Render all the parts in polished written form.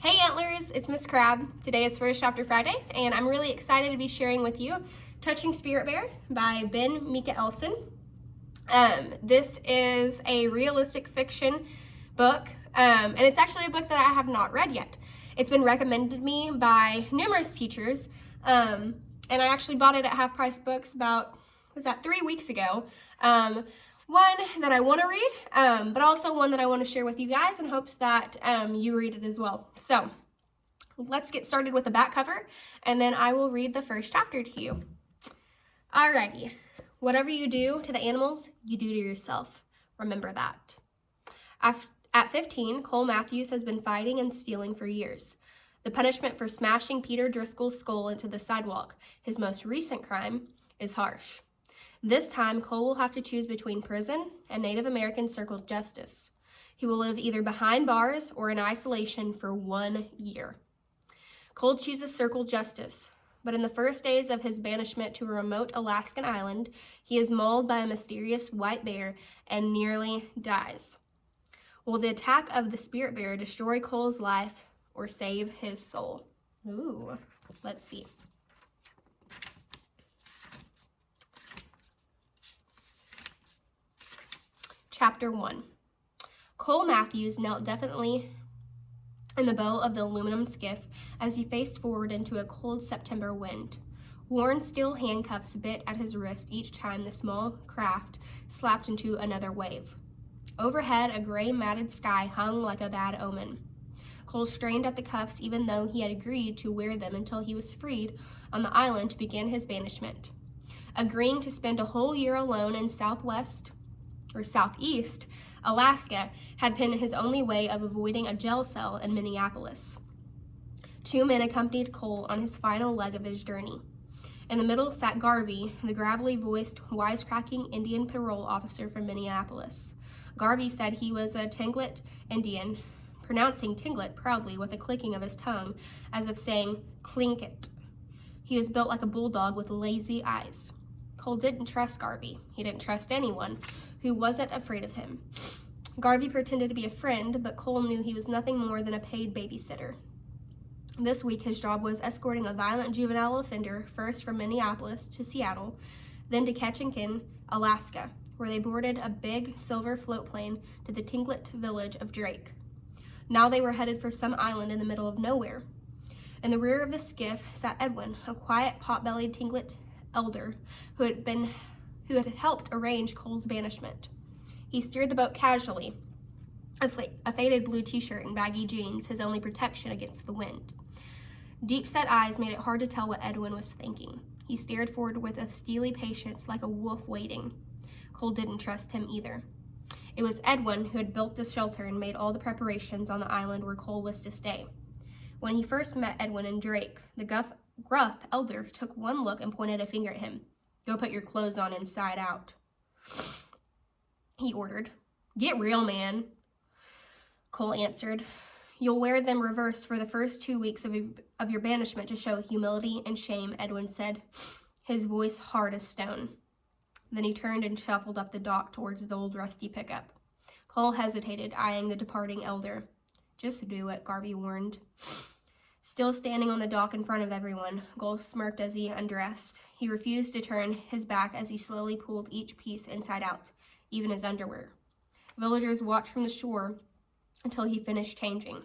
Hey Antlers, it's Miss Crab. Today is First Chapter Friday, and I'm really excited to be sharing with you Touching Spirit Bear by Ben Mikaelson. This is a realistic fiction book, and it's actually a book that I have not read yet. It's been recommended to me by numerous teachers, and I actually bought it at Half Price Books about, 3 weeks ago. One that I want to read, but also one that I want to share with you guys in hopes that you read it as well. So let's get started with the back cover, and then I will read the first chapter to you. Alrighty. Whatever you do to the animals, you do to yourself. Remember that. At 15, Cole Matthews has been fighting and stealing for years. The punishment for smashing Peter Driscoll's skull into the sidewalk, his most recent crime, is harsh. This time, Cole will have to choose between prison and Native American circle justice. He will live either behind bars or in isolation for 1 year. Cole chooses circle justice, but in the first days of his banishment to a remote Alaskan island, he is mauled by a mysterious white bear and nearly dies. Will the attack of the spirit bear destroy Cole's life or save his soul? Ooh, let's see. Chapter 1. Cole Matthews knelt defiantly in the bow of the aluminum skiff as he faced forward into a cold September wind. Worn steel handcuffs bit at his wrist each time the small craft slapped into another wave. Overhead, a gray matted sky hung like a bad omen. Cole strained at the cuffs even though he had agreed to wear them until he was freed on the island to begin his banishment. Agreeing to spend a whole year alone in southeast Alaska had been his only way of avoiding a jail cell in Minneapolis. 2 men accompanied Cole on his final leg of his journey. In the middle sat Garvey, the gravelly-voiced, wisecracking Indian parole officer from Minneapolis. Garvey said he was a Tlingit Indian, pronouncing Tlingit proudly with a clicking of his tongue, as if saying Tlingit. He was built like a bulldog with lazy eyes. Cole didn't trust Garvey. He didn't trust anyone who wasn't afraid of him. Garvey pretended to be a friend, but Cole knew he was nothing more than a paid babysitter. This week, his job was escorting a violent juvenile offender first from Minneapolis to Seattle, then to Ketchikan, Alaska, where they boarded a big silver float plane to the Tlingit village of Drake. Now they were headed for some island in the middle of nowhere. In the rear of the skiff sat Edwin, a quiet, pot-bellied Tlingit elder who had helped arrange Cole's banishment. He steered the boat casually, a faded blue t-shirt and baggy jeans, his only protection against the wind. Deep-set eyes made it hard to tell what Edwin was thinking. He stared forward with a steely patience like a wolf waiting. Cole didn't trust him either. It was Edwin who had built the shelter and made all the preparations on the island where Cole was to stay. When he first met Edwin and Drake, the gruff elder took one look and pointed a finger at him. "Go put your clothes on inside out," he ordered. "Get real, man," Cole answered. "You'll wear them reversed for the first 2 weeks of your banishment to show humility and shame," Edwin said, his voice hard as stone. Then he turned and shuffled up the dock towards his old rusty pickup. Cole hesitated, eyeing the departing elder. "Just do it," Garvey warned. Still standing on the dock in front of everyone, Cole smirked as he undressed. He refused to turn his back as he slowly pulled each piece inside out, even his underwear. Villagers watched from the shore until he finished changing.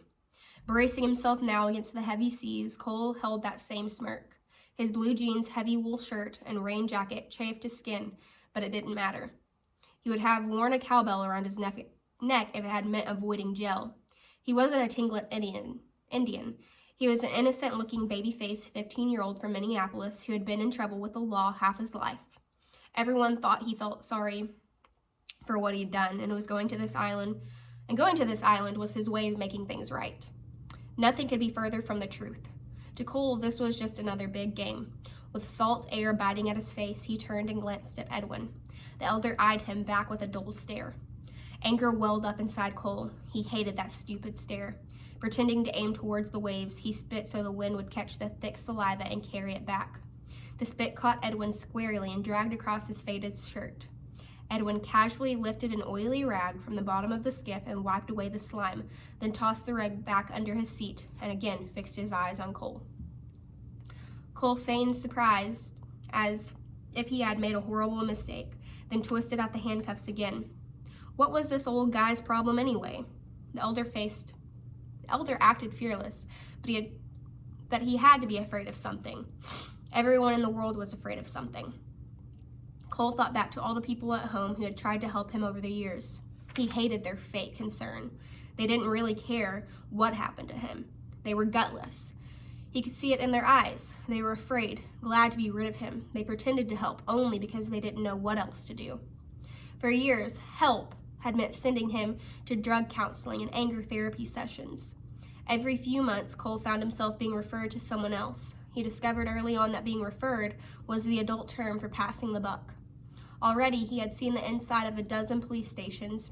Bracing himself now against the heavy seas, Cole held that same smirk. His blue jeans, heavy wool shirt, and rain jacket chafed his skin, but it didn't matter. He would have worn a cowbell around his neck if it had meant avoiding jail. He wasn't a Tlingit Indian. He was an innocent-looking, baby-faced 15-year-old from Minneapolis who had been in trouble with the law half his life. Everyone thought he felt sorry for what he'd done and going to this island was his way of making things right. Nothing could be further from the truth. To Cole, this was just another big game. With salt air biting at his face, he turned and glanced at Edwin. The elder eyed him back with a dull stare. Anger welled up inside Cole. He hated that stupid stare. Pretending to aim towards the waves, he spit so the wind would catch the thick saliva and carry it back. The spit caught Edwin squarely and dragged across his faded shirt. Edwin casually lifted an oily rag from the bottom of the skiff and wiped away the slime, then tossed the rag back under his seat and again fixed his eyes on Cole. Cole feigned surprise as if he had made a horrible mistake, then twisted out the handcuffs again. What was this old guy's problem anyway? The elder acted fearless, but he had to be afraid of something. Everyone in the world was afraid of something. Cole thought back to all the people at home who had tried to help him over the years. He hated their fake concern. They didn't really care what happened to him. They were gutless. He could see it in their eyes. They were afraid, glad to be rid of him. They pretended to help only because they didn't know what else to do. For years, help had meant sending him to drug counseling and anger therapy sessions. Every few months, Cole found himself being referred to someone else. He discovered early on that being referred was the adult term for passing the buck. Already, he had seen the inside of a dozen police stations,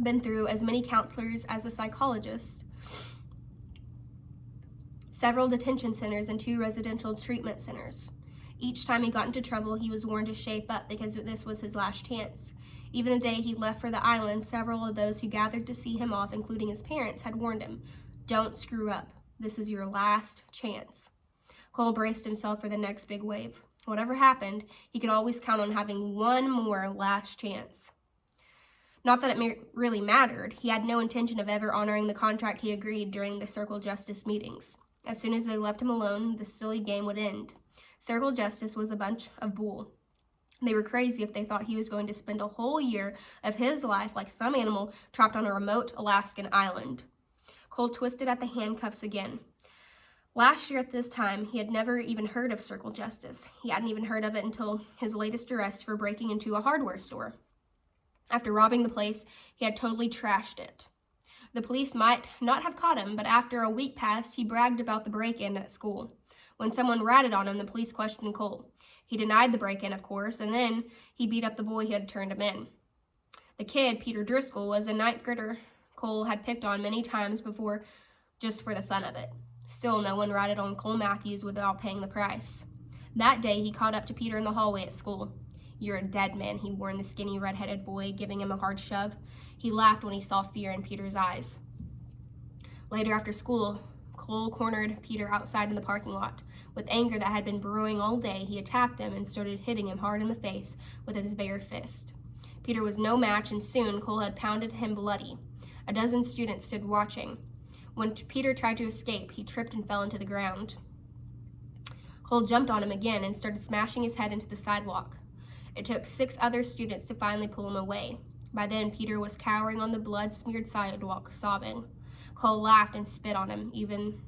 been through as many counselors as a psychologist, several detention centers, and 2 residential treatment centers. Each time he got into trouble, he was warned to shape up because this was his last chance. Even the day he left for the island, several of those who gathered to see him off, including his parents, had warned him, "Don't screw up. This is your last chance." Cole braced himself for the next big wave. Whatever happened, he could always count on having one more last chance. Not that it really mattered. He had no intention of ever honoring the contract he agreed during the Circle Justice meetings. As soon as they left him alone, the silly game would end. Circle Justice was a bunch of bull. They were crazy if they thought he was going to spend a whole year of his life like some animal trapped on a remote Alaskan island. Cole twisted at the handcuffs again. Last year at this time, he had never even heard of Circle Justice. He hadn't even heard of it until his latest arrest for breaking into a hardware store. After robbing the place, he had totally trashed it. The police might not have caught him, but after a week passed, he bragged about the break-in at school. When someone ratted on him, the police questioned Cole. He denied the break-in, of course, and then he beat up the boy who had turned him in. The kid, Peter Driscoll, was a 9th grader Cole had picked on many times before just for the fun of it. Still, no one ratted on Cole Matthews without paying the price. That day, he caught up to Peter in the hallway at school. "You're a dead man," he warned the skinny red-headed boy, giving him a hard shove. He laughed when he saw fear in Peter's eyes. Later after school, Cole cornered Peter outside in the parking lot. With anger that had been brewing all day, he attacked him and started hitting him hard in the face with his bare fist. Peter was no match, and soon Cole had pounded him bloody. A dozen students stood watching. When Peter tried to escape, he tripped and fell into the ground. Cole jumped on him again and started smashing his head into the sidewalk. It took 6 other students to finally pull him away. By then, Peter was cowering on the blood-smeared sidewalk, sobbing. Cole laughed and spit on him, even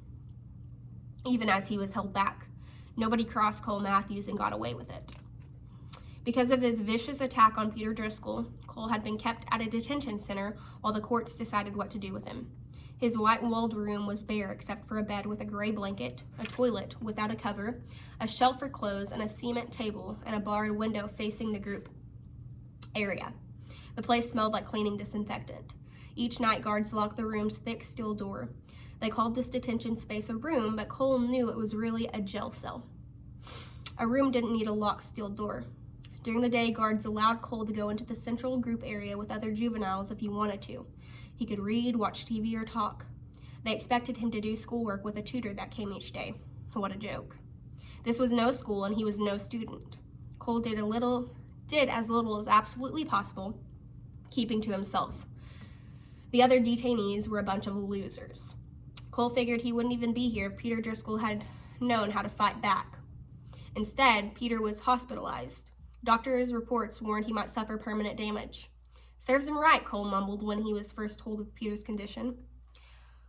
as he was held back. Nobody crossed Cole Matthews and got away with it. Because of his vicious attack on Peter Driscoll, Cole had been kept at a detention center while the courts decided what to do with him. His white-walled room was bare except for a bed with a gray blanket, a toilet without a cover, a shelf for clothes, and a cement table, and a barred window facing the group area. The place smelled like cleaning disinfectant. Each night, guards locked the room's thick steel door. They called this detention space a room, but Cole knew it was really a jail cell. A room didn't need a locked steel door. During the day, guards allowed Cole to go into the central group area with other juveniles if he wanted to. He could read, watch TV, or talk. They expected him to do schoolwork with a tutor that came each day. What a joke. This was no school, and he was no student. Cole did as little as absolutely possible, keeping to himself. The other detainees were a bunch of losers. Cole figured he wouldn't even be here if Peter Driscoll had known how to fight back. Instead, Peter was hospitalized. Doctors' reports warned he might suffer permanent damage. "Serves him right," Cole mumbled when he was first told of Peter's condition.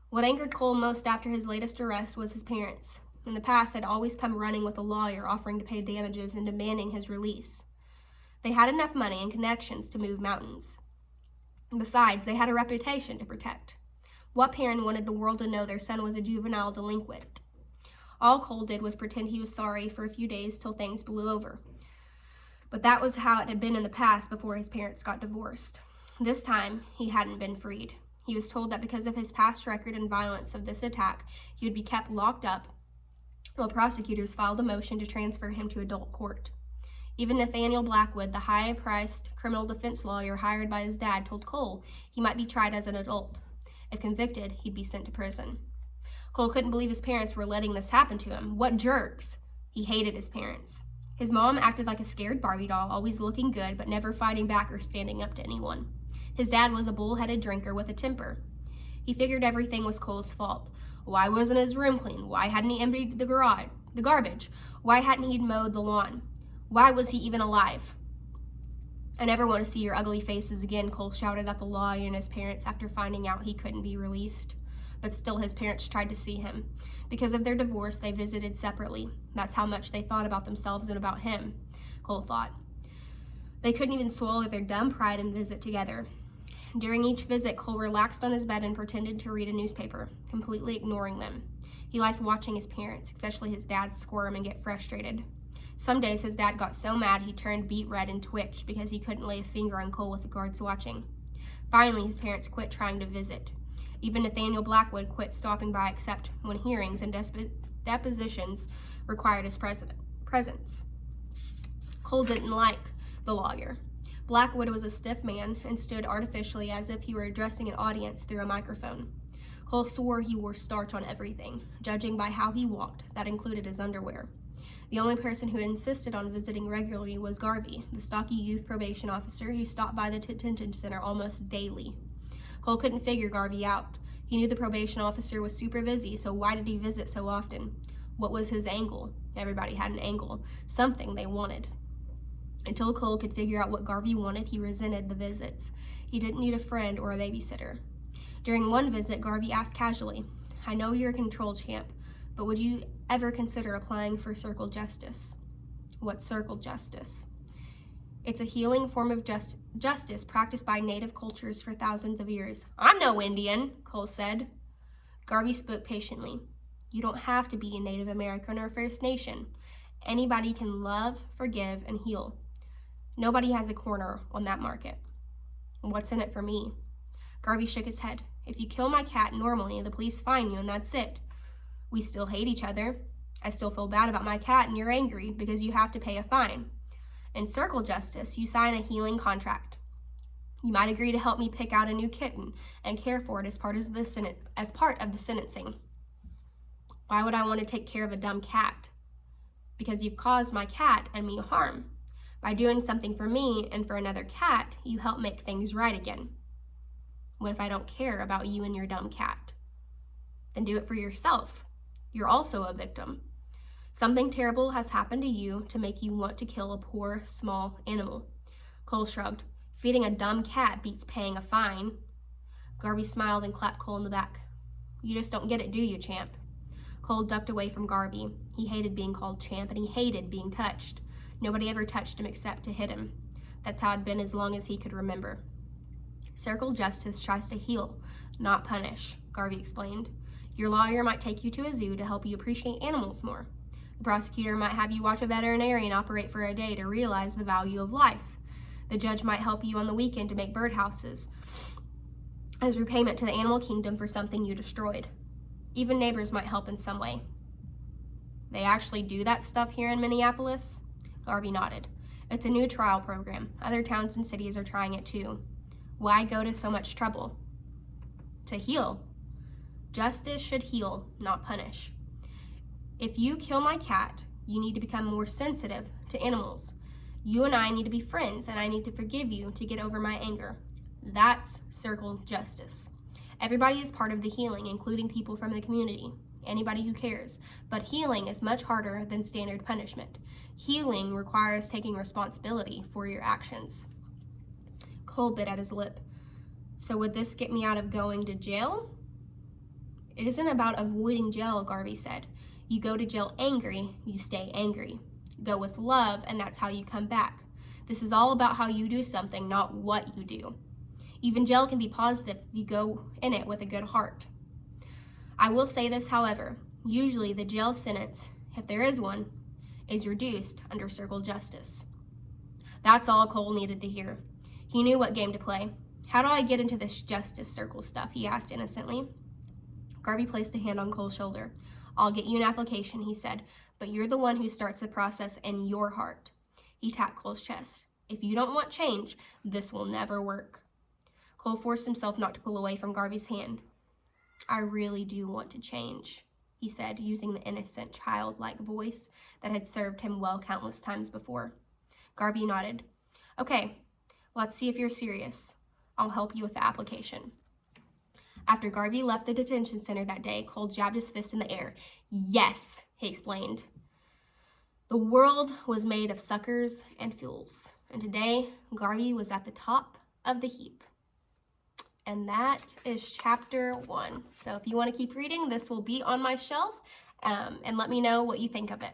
What angered Cole most after his latest arrest was his parents. In the past, had always come running with a lawyer offering to pay damages and demanding his release. They had enough money and connections to move mountains. Besides, they had a reputation to protect. What parent wanted the world to know their son was a juvenile delinquent? All Cole did was pretend he was sorry for a few days till things blew over. But that was how it had been in the past before his parents got divorced. This time, he hadn't been freed. He was told that because of his past record and violence of this attack, he would be kept locked up while prosecutors filed a motion to transfer him to adult court. Even Nathaniel Blackwood, the high-priced criminal defense lawyer hired by his dad, told Cole he might be tried as an adult. If convicted, he'd be sent to prison. Cole couldn't believe his parents were letting this happen to him. What jerks! He hated his parents. His mom acted like a scared Barbie doll, always looking good, but never fighting back or standing up to anyone. His dad was a bull-headed drinker with a temper. He figured everything was Cole's fault. Why wasn't his room clean? Why hadn't he emptied the garbage? Why hadn't he mowed the lawn? Why was he even alive? I never want to see your ugly faces again, Cole shouted at the lawyer and his parents after finding out he couldn't be released. But still his parents tried to see him. Because of their divorce, they visited separately. That's how much they thought about themselves and about him, Cole thought. They couldn't even swallow their dumb pride and visit together. During each visit, Cole relaxed on his bed and pretended to read a newspaper, completely ignoring them. He liked watching his parents, especially his dad, squirm and get frustrated. Some days his dad got so mad he turned beet red and twitched because he couldn't lay a finger on Cole with the guards watching. Finally, his parents quit trying to visit. Even Nathaniel Blackwood quit stopping by except when hearings and depositions required his presence. Cole didn't like the lawyer. Blackwood was a stiff man and stood artificially as if he were addressing an audience through a microphone. Cole swore he wore starch on everything, judging by how he walked. That included his underwear. The only person who insisted on visiting regularly was Garvey, the stocky youth probation officer who stopped by the detention center almost daily. Cole couldn't figure Garvey out. He knew the probation officer was super busy, so why did he visit so often? What was his angle? Everybody had an angle, something they wanted. Until Cole could figure out what Garvey wanted, he resented the visits. He didn't need a friend or a babysitter. During one visit, Garvey asked casually, "I know you're a control champ, but would you ever consider applying for circle justice?" What's circle justice? It's a healing form of justice practiced by native cultures for thousands of years. "I'm no Indian," Cole said. Garvey spoke patiently. "You don't have to be a Native American or First Nation. Anybody can love, forgive, and heal. Nobody has a corner on that market." "What's in it for me?" Garvey shook his head. "If you kill my cat normally, the police fine you and that's it. We still hate each other. I still feel bad about my cat and you're angry because you have to pay a fine. In circle justice, you sign a healing contract. You might agree to help me pick out a new kitten and care for it as part of the sentencing." "Why would I want to take care of a dumb cat?" "Because you've caused my cat and me harm. By doing something for me and for another cat, you help make things right again." "What if I don't care about you and your dumb cat?" "Then do it for yourself. You're also a victim. Something terrible has happened to you to make you want to kill a poor, small animal." Cole shrugged. "Feeding a dumb cat beats paying a fine." Garvey smiled and clapped Cole in the back. "You just don't get it, do you, champ?" Cole ducked away from Garvey. He hated being called champ, and he hated being touched. Nobody ever touched him except to hit him. That's how it'd been as long as he could remember. "Circle justice tries to heal, not punish," Garvey explained. "Your lawyer might take you to a zoo to help you appreciate animals more. The prosecutor might have you watch a veterinarian operate for a day to realize the value of life. The judge might help you on the weekend to make birdhouses as repayment to the animal kingdom for something you destroyed. Even neighbors might help in some way." "They actually do that stuff here in Minneapolis?" Garvey nodded. "It's a new trial program. Other towns and cities are trying it too." "Why go to so much trouble?" "To heal. Justice should heal, not punish. If you kill my cat, you need to become more sensitive to animals. You and I need to be friends, and I need to forgive you to get over my anger. That's circle justice. Everybody is part of the healing, including people from the community, anybody who cares. But healing is much harder than standard punishment. Healing requires taking responsibility for your actions." Cole bit at his lip. "So would this get me out of going to jail?" "It isn't about avoiding jail," Garvey said. "You go to jail angry, you stay angry. Go with love, and that's how you come back. This is all about how you do something, not what you do. Even jail can be positive if you go in it with a good heart. I will say this, however. Usually the jail sentence, if there is one, is reduced under circle justice." That's all Cole needed to hear. He knew what game to play. "How do I get into this justice circle stuff?" he asked innocently. Garvey placed a hand on Cole's shoulder. "I'll get you an application," he said, "but you're the one who starts the process in your heart." He He tapped Cole's chest. If you don't want change, this will never work. Cole forced himself not to pull away from Garvey's hand. I really do want to change, he said, using the innocent, childlike voice that had served him well countless times before. Garvey nodded. Okay, let's see if you're serious. I'll help you with the application. After Garvey left the detention center that day, Cole jabbed his fist in the air. Yes, he explained. The world was made of suckers and fools, and today Garvey was at the top of the heap. And that is chapter 1. So if you want to keep reading, this will be on my shelf, and let me know what you think of it.